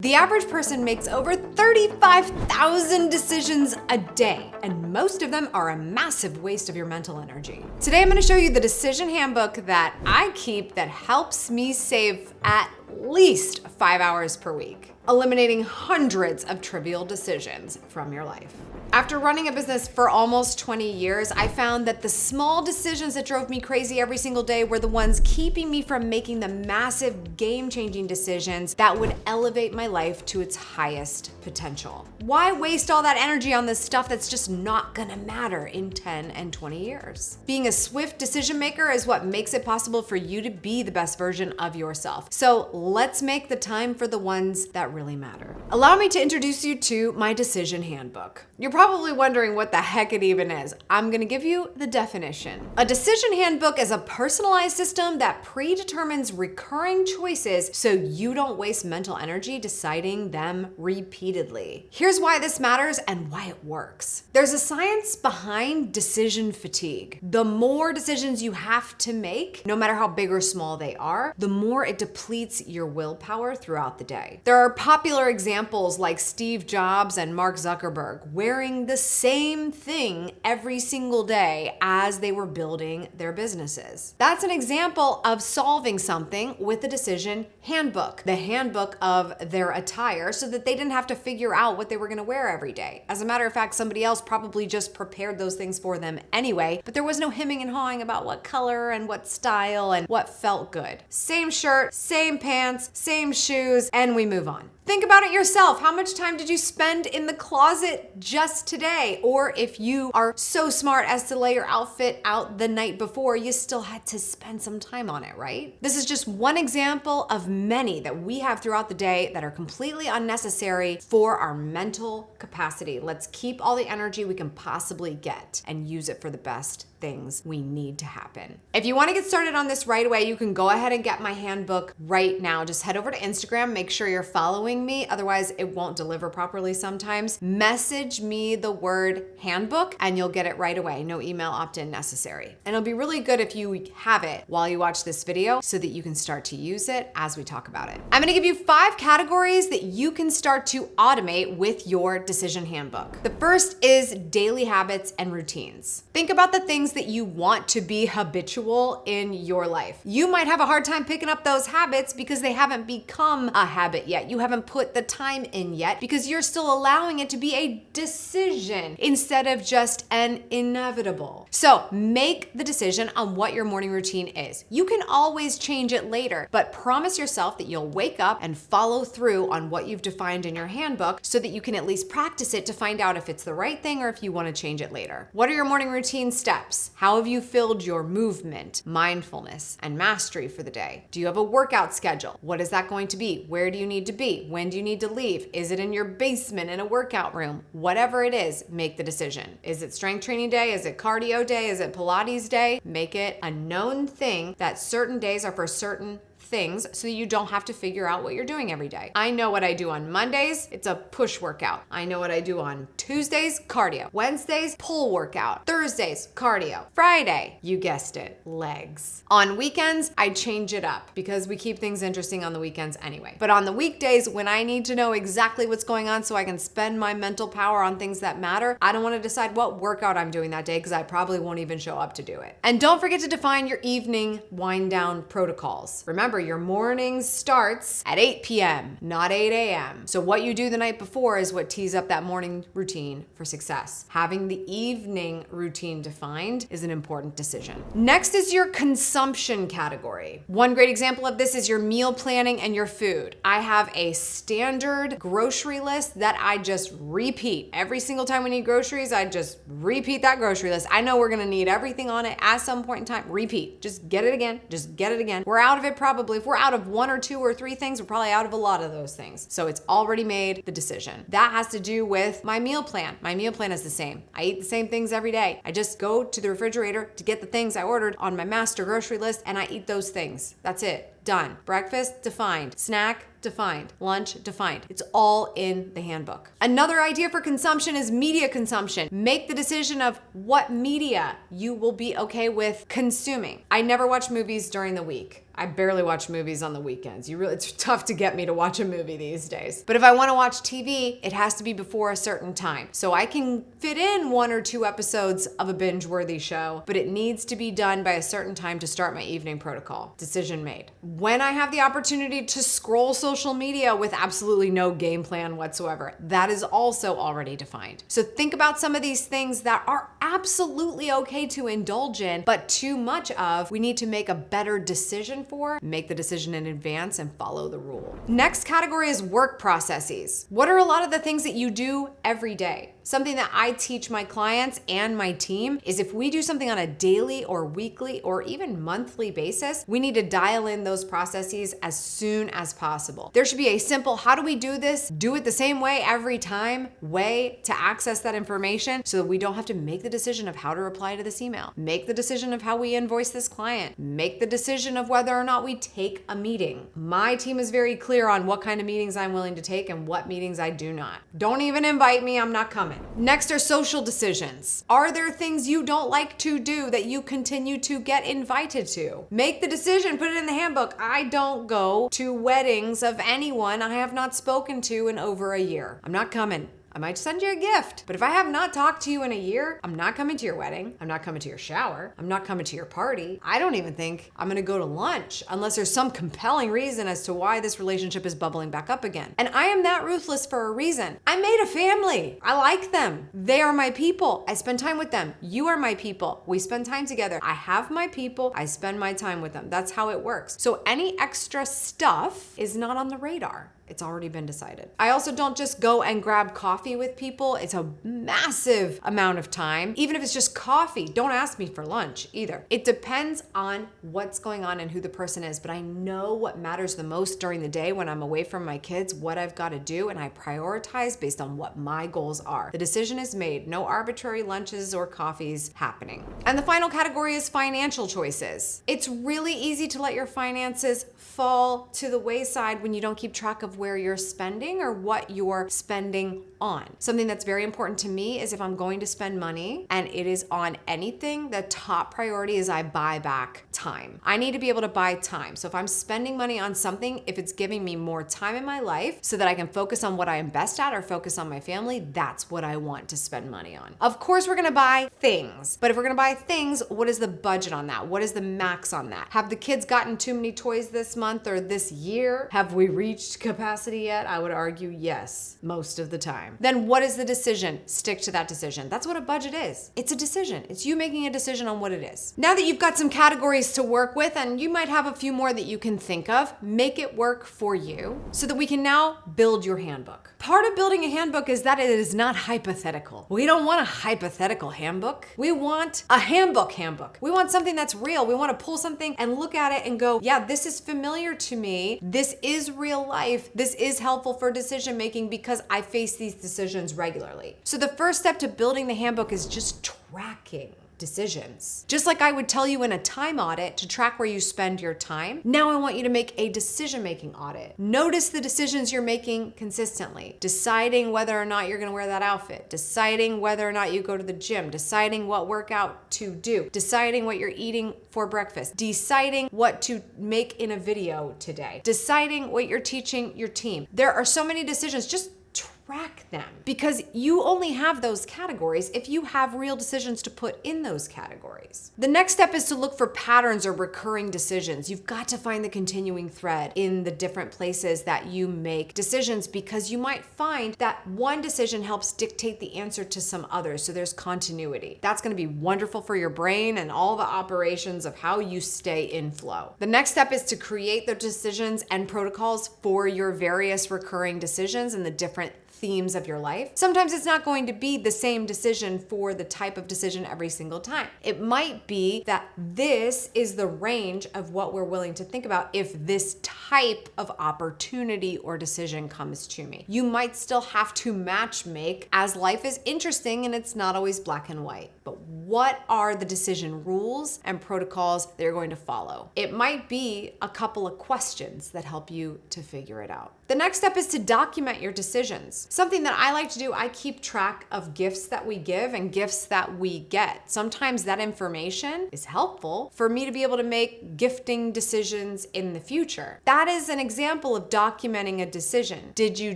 The average person makes over 35,000 decisions a day, and most of them are a massive waste of your mental energy. Today, I'm going to show you the decision handbook that I keep that helps me save at least 5 hours per week, eliminating hundreds of trivial decisions from your life. After running a business for almost 20 years, I found that the small decisions that drove me crazy every single day were the ones keeping me from making the massive game-changing decisions that would elevate my life to its highest potential. Why waste all that energy on this stuff that's just not gonna matter in 10 and 20 years? Being a swift decision maker is what makes it possible for you to be the best version of yourself. So let's make the time for the ones that really matter. Allow me to introduce you to my decision handbook. You're probably wondering what the heck it even is. I'm gonna give you the definition. A decision handbook is a personalized system that predetermines recurring choices so you don't waste mental energy deciding them repeatedly. Here's why this matters and why it works. There's a science behind decision fatigue. The more decisions you have to make, no matter how big or small they are, the more it depletes your willpower throughout the day. There are popular examples like Steve Jobs and Mark Zuckerberg wearing the same thing every single day as they were building their businesses. That's an example of solving something with a decision handbook, the handbook of their attire, so that they didn't have to figure out what they were gonna wear every day. As a matter of fact, somebody else probably just prepared those things for them anyway, but there was no hemming and hawing about what color and what style and what felt good. Same shirt, same pants, same shoes, and we move on. Think about it yourself. How much time did you spend in the closet just today? Or if you are so smart as to lay your outfit out the night before, you still had to spend some time on it, right? This is just one example of many that we have throughout the day that are completely unnecessary for our mental capacity. Let's keep all the energy we can possibly get and use it for the best things we need to happen. If you want to get started on this right away, you can go ahead and get my handbook right now. Just head over to Instagram, make sure you're following me, otherwise it won't deliver properly sometimes. Message me the word handbook and you'll get it right away. No email opt-in necessary. And it'll be really good if you have it while you watch this video so that you can start to use it as we talk about it. I'm going to give you 5 categories that you can start to automate with your decision handbook. The first is daily habits and routines. Think about the things that you want to be habitual in your life. You might have a hard time picking up those habits because they haven't become a habit yet. You haven't put the time in yet because you're still allowing it to be a decision instead of just an inevitable. So make the decision on what your morning routine is. You can always change it later, but promise yourself that you'll wake up and follow through on what you've defined in your handbook so that you can at least practice it to find out if it's the right thing or if you want to change it later. What are your morning routine steps? How have you filled your movement, mindfulness, and mastery for the day? Do you have a workout schedule? What is that going to be? Where do you need to be? When do you need to leave? Is it in your basement in a workout room? Whatever it is, make the decision. Is it strength training day? Is it cardio day? Is it Pilates day? Make it a known thing that certain days are for certain things so you don't have to figure out what you're doing every day. I know what I do on Mondays, it's a push workout. I know what I do on Tuesdays, cardio. Wednesdays, pull workout. Thursdays, cardio. Friday, you guessed it, legs. On weekends, I change it up because we keep things interesting on the weekends anyway. But on the weekdays, when I need to know exactly what's going on so I can spend my mental power on things that matter, I don't want to decide what workout I'm doing that day because I probably won't even show up to do it. And don't forget to define your evening wind down protocols. Remember, your morning starts at 8 p.m., not 8 a.m. So what you do the night before is what tees up that morning routine for success. Having the evening routine defined is an important decision. Next is your consumption category. One great example of this is your meal planning and your food. I have a standard grocery list that I just repeat. Every single time we need groceries, I just repeat that grocery list. I know we're gonna need everything on it at some point in time. Repeat, just get it again, just get it again. We're out of it probably. If we're out of 1 or 2 or 3 things, we're probably out of a lot of those things. So it's already made the decision. That has to do with my meal plan. My meal plan is the same. I eat the same things every day. I just go to the refrigerator to get the things I ordered on my master grocery list and I eat those things. That's it. done. Breakfast, defined. Snack, defined. Lunch, defined. It's all in the handbook. Another idea for consumption is media consumption. Make the decision of what media you will be okay with consuming. I never watch movies during the week. I barely watch movies on the weekends. It's tough to get me to watch a movie these days. But if I want to watch TV, it has to be before a certain time. So I can fit in 1 or 2 episodes of a binge-worthy show, but it needs to be done by a certain time to start my evening protocol. Decision made. When I have the opportunity to scroll social media with absolutely no game plan whatsoever, that is also already defined. So think about some of these things that are absolutely okay to indulge in, but too much of, we need to make a better decision for, make the decision in advance and follow the rule. Next category is work processes. What are a lot of the things that you do every day? Something that I teach my clients and my team is if we do something on a daily or weekly or even monthly basis, we need to dial in those processes as soon as possible. There should be a simple, how do we do this? Do it the same way every time way to access that information so that we don't have to make the decision of how to reply to this email, make the decision of how we invoice this client, make the decision of whether or not we take a meeting. My team is very clear on what kind of meetings I'm willing to take and what meetings I do not. Don't even invite me, I'm not coming. Next are social decisions. Are there things you don't like to do that you continue to get invited to? Make the decision, put it in the handbook. I don't go to weddings of anyone I have not spoken to in over a year. I'm not coming. I might send you a gift, but if I have not talked to you in a year, I'm not coming to your wedding. I'm not coming to your shower. I'm not coming to your party. I don't even think I'm gonna go to lunch unless there's some compelling reason as to why this relationship is bubbling back up again. And I am that ruthless for a reason. I made a family. I like them. They are my people. I spend time with them. You are my people. We spend time together. I have my people. I spend my time with them. That's how it works. So any extra stuff is not on the radar. It's already been decided. I also don't just go and grab coffee with people. It's a massive amount of time. Even if it's just coffee, don't ask me for lunch either. It depends on what's going on and who the person is, but I know what matters the most during the day when I'm away from my kids, what I've got to do, and I prioritize based on what my goals are. The decision is made. No arbitrary lunches or coffees happening. And the final category is financial choices. It's really easy to let your finances fall to the wayside when you don't keep track of where you're spending or what you're spending on. Something that's very important to me is if I'm going to spend money and it is on anything, the top priority is I buy back time. I need to be able to buy time. So if I'm spending money on something, if it's giving me more time in my life so that I can focus on what I am best at or focus on my family, that's what I want to spend money on. Of course, we're gonna buy things, but if we're gonna buy things, what is the budget on that? What is the max on that? Have the kids gotten too many toys this month or this year? Have we reached capacity yet? I would argue yes, most of the time. Then what is the decision? Stick to that decision. That's what a budget is. It's a decision. It's you making a decision on what it is. Now that you've got some categories to work with, and you might have a few more that you can think of, make it work for you so that we can now build your handbook. Part of building a handbook is that it is not hypothetical. We don't want a hypothetical handbook. We want a handbook. We want something that's real. We want to pull something and look at it and go, yeah, this is familiar to me. This is real life. This is helpful for decision making because I face these decisions regularly. So the first step to building the handbook is just tracking decisions. Just like I would tell you in a time audit to track where you spend your time, now I want you to make a decision-making audit. Notice the decisions you're making consistently. Deciding whether or not you're gonna wear that outfit, deciding whether or not you go to the gym, deciding what workout to do, deciding what you're eating for breakfast, deciding what to make in a video today, deciding what you're teaching your team. There are so many decisions. Just track them because you only have those categories if you have real decisions to put in those categories. The next step is to look for patterns or recurring decisions. You've got to find the continuing thread in the different places that you make decisions because you might find that one decision helps dictate the answer to some others. So there's continuity. That's going to be wonderful for your brain and all the operations of how you stay in flow. The next step is to create the decisions and protocols for your various recurring decisions and the different themes of your life. Sometimes it's not going to be the same decision for the type of decision every single time. It might be that this is the range of what we're willing to think about if this type of opportunity or decision comes to me. You might still have to match make as life is interesting and it's not always black and white. But what are the decision rules and protocols that you're going to follow. It might be a couple of questions that help you to figure it out. The next step is to document your decisions. Something that I like to do, I keep track of gifts that we give and gifts that we get. Sometimes that information is helpful for me to be able to make gifting decisions in the future. That is an example of documenting a decision. Did you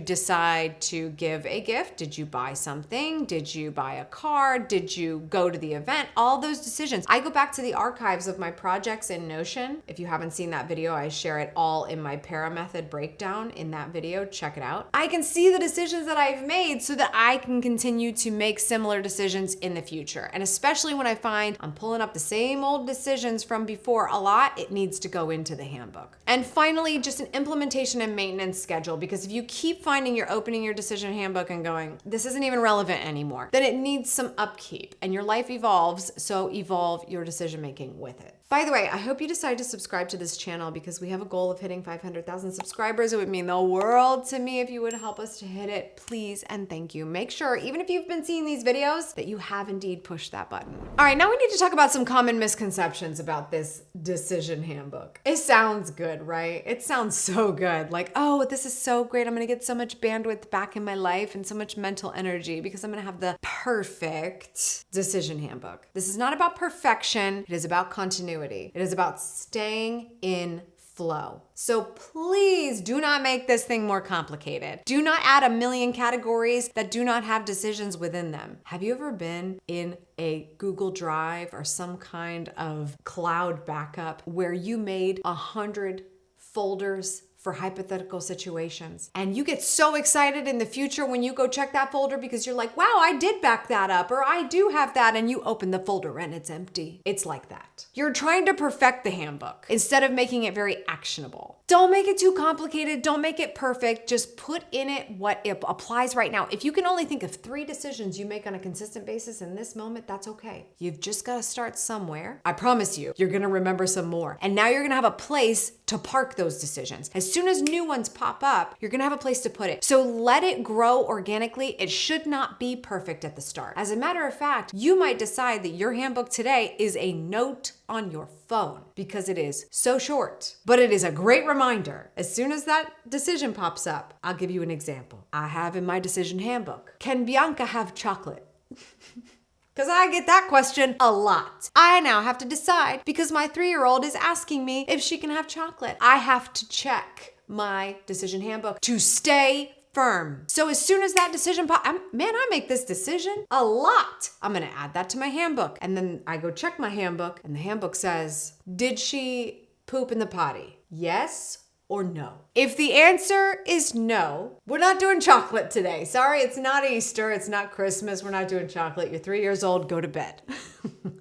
decide to give a gift? Did you buy something? Did you buy a card? Did you go to the event? All those decisions. I go back to the archives of my projects in Notion. If you haven't seen that video, I share it all in my para method breakdown in that video. Check it out. I can see the decisions that I've made so that I can continue to make similar decisions in the future. And especially when I find I'm pulling up the same old decisions from before a lot, it needs to go into the handbook. And finally, just an implementation and maintenance schedule, because if you keep finding you're opening your decision handbook and going, this isn't even relevant anymore, then it needs some upkeep, and your life evolves, so evolve your decision making with it. By the way, I hope you decide to subscribe to this channel because we have a goal of hitting 500,000 subscribers. It would mean the world to me if you would help us to hit it, please and thank you. Make sure, even if you've been seeing these videos, that you have indeed pushed that button. All right, now we need to talk about some common misconceptions about this decision handbook. It sounds good, right? It sounds so good. Like, oh, this is so great. I'm gonna get so much bandwidth back in my life and so much mental energy because I'm gonna have the perfect decision handbook. This is not about perfection. It is about continuity. It is about staying in flow. So please do not make this thing more complicated. Do not add a million categories that do not have decisions within them. Have you ever been in a Google Drive or some kind of cloud backup where you made 100 folders for hypothetical situations? And you get so excited in the future when you go check that folder because you're like, wow, I did back that up, or I do have that, and you open the folder and it's empty. It's like that. You're trying to perfect the handbook instead of making it very actionable. Don't make it too complicated. Don't make it perfect. Just put in it what it applies right now. If you can only think of 3 decisions you make on a consistent basis in this moment, that's okay. You've just got to start somewhere. I promise you, you're going to remember some more. And now you're going to have a place to park those decisions. As soon as new ones pop up, you're going to have a place to put it. So let it grow organically. It should not be perfect at the start. As a matter of fact, you might decide that your handbook today is a note on your phone because it is so short, but it is a great reminder. As soon as that decision pops up, I'll give you an example. I have in my decision handbook, can Bianca have chocolate? Because I get that question a lot. I now have to decide because my 3-year-old is asking me if she can have chocolate. I have to check my decision handbook to stay firm. So as soon as that decision I make this decision a lot. I'm gonna add that to my handbook. And then I go check my handbook and the handbook says, did she poop in the potty? Yes or no? If the answer is no, we're not doing chocolate today. Sorry, it's not Easter, it's not Christmas, we're not doing chocolate. You're 3 years old, go to bed.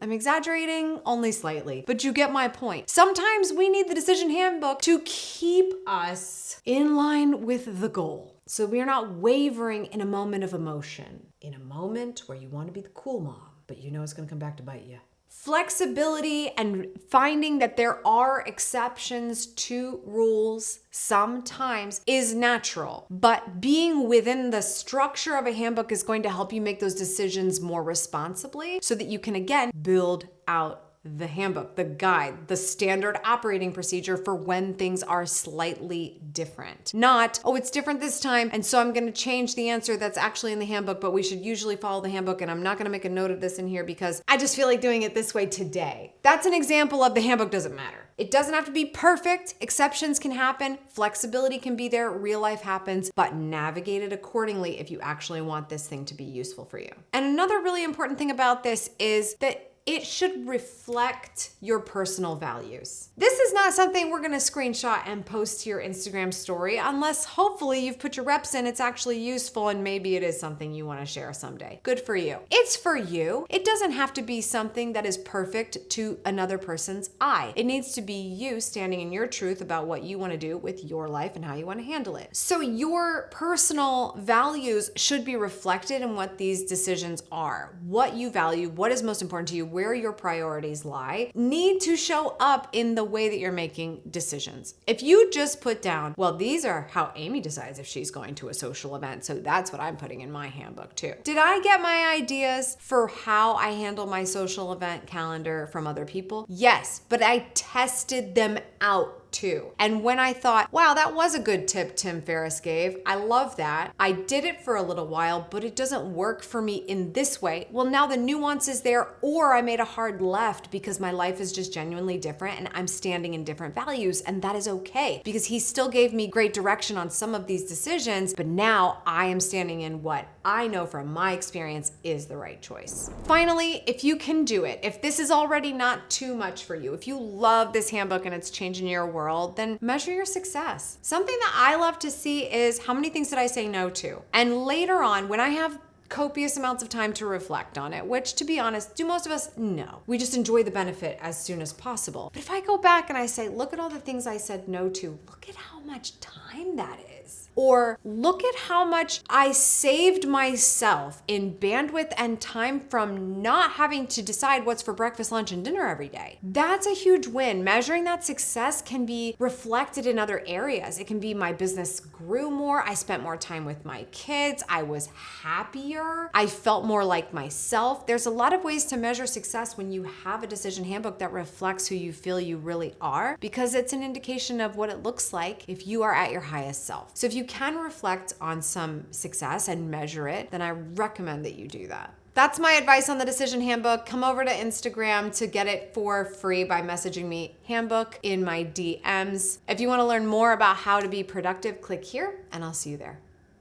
I'm exaggerating only slightly, but you get my point. Sometimes we need the decision handbook to keep us in line with the goal. So we are not wavering in a moment of emotion, in a moment where you want to be the cool mom, but you know it's going to come back to bite you. Flexibility and finding that there are exceptions to rules sometimes is natural, but being within the structure of a handbook is going to help you make those decisions more responsibly so that you can again build out the handbook, the guide, the standard operating procedure for when things are slightly different. Not, oh, it's different this time, and so I'm going to change the answer that's actually in the handbook, but we should usually follow the handbook, and I'm not going to make a note of this in here because I just feel like doing it this way today. That's an example of the handbook doesn't matter. It doesn't have to be perfect. Exceptions can happen. Flexibility can be there. Real life happens, but navigate it accordingly if you actually want this thing to be useful for you. And another really important thing about this is that it should reflect your personal values. This is not something we're gonna screenshot and post to your Instagram story unless hopefully you've put your reps in, it's actually useful, and maybe it is something you wanna share someday. Good for you. It's for you. It doesn't have to be something that is perfect to another person's eye. It needs to be you standing in your truth about what you wanna do with your life and how you wanna handle it. So your personal values should be reflected in what these decisions are. What you value, what is most important to you, where your priorities lie need to show up in the way that you're making decisions. If you just put down, well, these are how Amy decides if she's going to a social event, so that's what I'm putting in my handbook too. Did I get my ideas for how I handle my social event calendar from other people? Yes, but I tested them out too. And when I thought, wow, that was a good tip Tim Ferriss gave, I love that. I did it for a little while, but it doesn't work for me in this way. Well, now the nuance is there, or I made a hard left because my life is just genuinely different and I'm standing in different values, and that is okay because he still gave me great direction on some of these decisions, but now I am standing in what I know from my experience is the right choice. Finally, if you can do it, if this is already not too much for you, if you love this handbook and it's changing your world, then measure your success. Something that I love to see is how many things did I say no to? And later on, when I have copious amounts of time to reflect on it, which to be honest, do most of us? No. We just enjoy the benefit as soon as possible. But if I go back and I say, look at all the things I said no to, look at how much time that is. Or look at how much I saved myself in bandwidth and time from not having to decide what's for breakfast, lunch, and dinner every day. That's a huge win. Measuring that success can be reflected in other areas. It can be my business grew more, I spent more time with my kids, I was happier, I felt more like myself. There's a lot of ways to measure success when you have a decision handbook that reflects who you feel you really are, because it's an indication of what it looks like if you are at your highest self. So if you can reflect on some success and measure it, then I recommend that you do that. That's my advice on the decision handbook. Come over to Instagram to get it for free by messaging me handbook in my DMs. If you want to learn more about how to be productive, click here and I'll see you there.